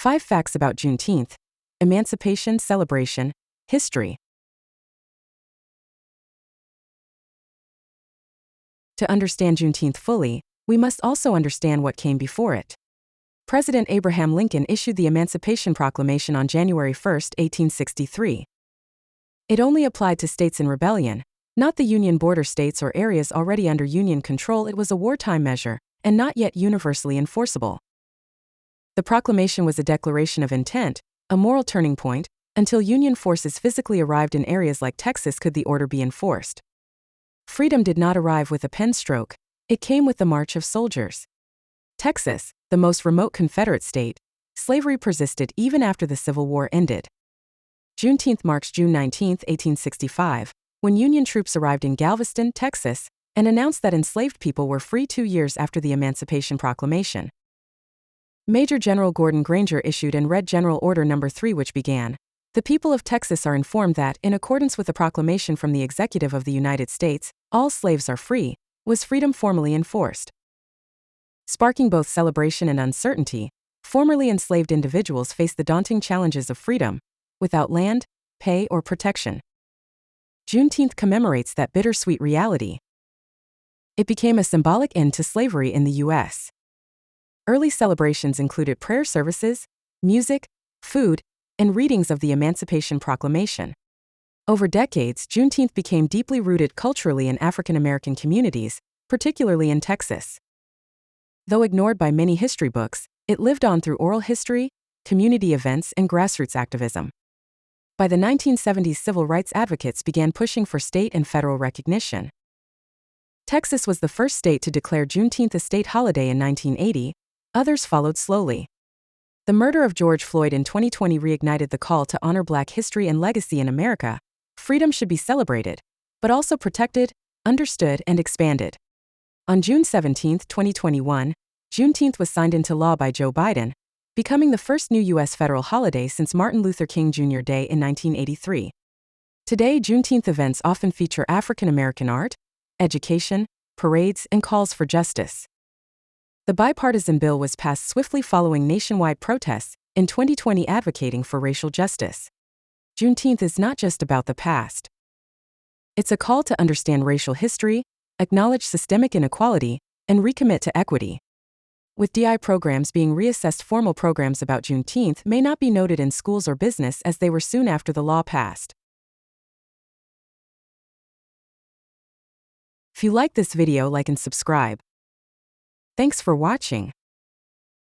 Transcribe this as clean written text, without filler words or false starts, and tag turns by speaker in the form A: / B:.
A: 5 Facts about Juneteenth, Emancipation Celebration, History. To understand Juneteenth fully, we must also understand what came before it. President Abraham Lincoln issued the Emancipation Proclamation on January 1, 1863. It only applied to states in rebellion, not the Union border states or areas already under Union control. It was a wartime measure, and not yet universally enforceable. The proclamation was a declaration of intent, a moral turning point. Until Union forces physically arrived in areas like Texas could the order be enforced. Freedom did not arrive with a pen stroke, it came with the march of soldiers. Texas, the most remote Confederate state, slavery persisted even after the Civil War ended. Juneteenth marks June 19, 1865, when Union troops arrived in Galveston, Texas, and announced that enslaved people were free 2 years after the Emancipation Proclamation. Major General Gordon Granger issued and read General Order No. 3, which began, "The people of Texas are informed that, in accordance with the proclamation from the Executive of the United States, all slaves are free," was freedom formally enforced. Sparking both celebration and uncertainty, formerly enslaved individuals faced the daunting challenges of freedom, without land, pay, or protection. Juneteenth commemorates that bittersweet reality. It became a symbolic end to slavery in the U.S. Early celebrations included prayer services, music, food, and readings of the Emancipation Proclamation. Over decades, Juneteenth became deeply rooted culturally in African American communities, particularly in Texas. Though ignored by many history books, it lived on through oral history, community events, and grassroots activism. By the 1970s, civil rights advocates began pushing for state and federal recognition. Texas was the first state to declare Juneteenth a state holiday in 1980, others followed slowly. The murder of George Floyd in 2020 reignited the call to honor Black history and legacy in America. Freedom should be celebrated, but also protected, understood, and expanded. On June 17, 2021, Juneteenth was signed into law by Joe Biden, becoming the first new U.S. federal holiday since Martin Luther King Jr. Day in 1983. Today, Juneteenth events often feature African American art, education, parades, and calls for justice. The bipartisan bill was passed swiftly following nationwide protests in 2020 advocating for racial justice. Juneteenth is not just about the past. It's a call to understand racial history, acknowledge systemic inequality, and recommit to equity. With DI programs being reassessed, formal programs about Juneteenth may not be noted in schools or business as they were soon after the law passed. If you like this video, like and subscribe. Thanks for watching.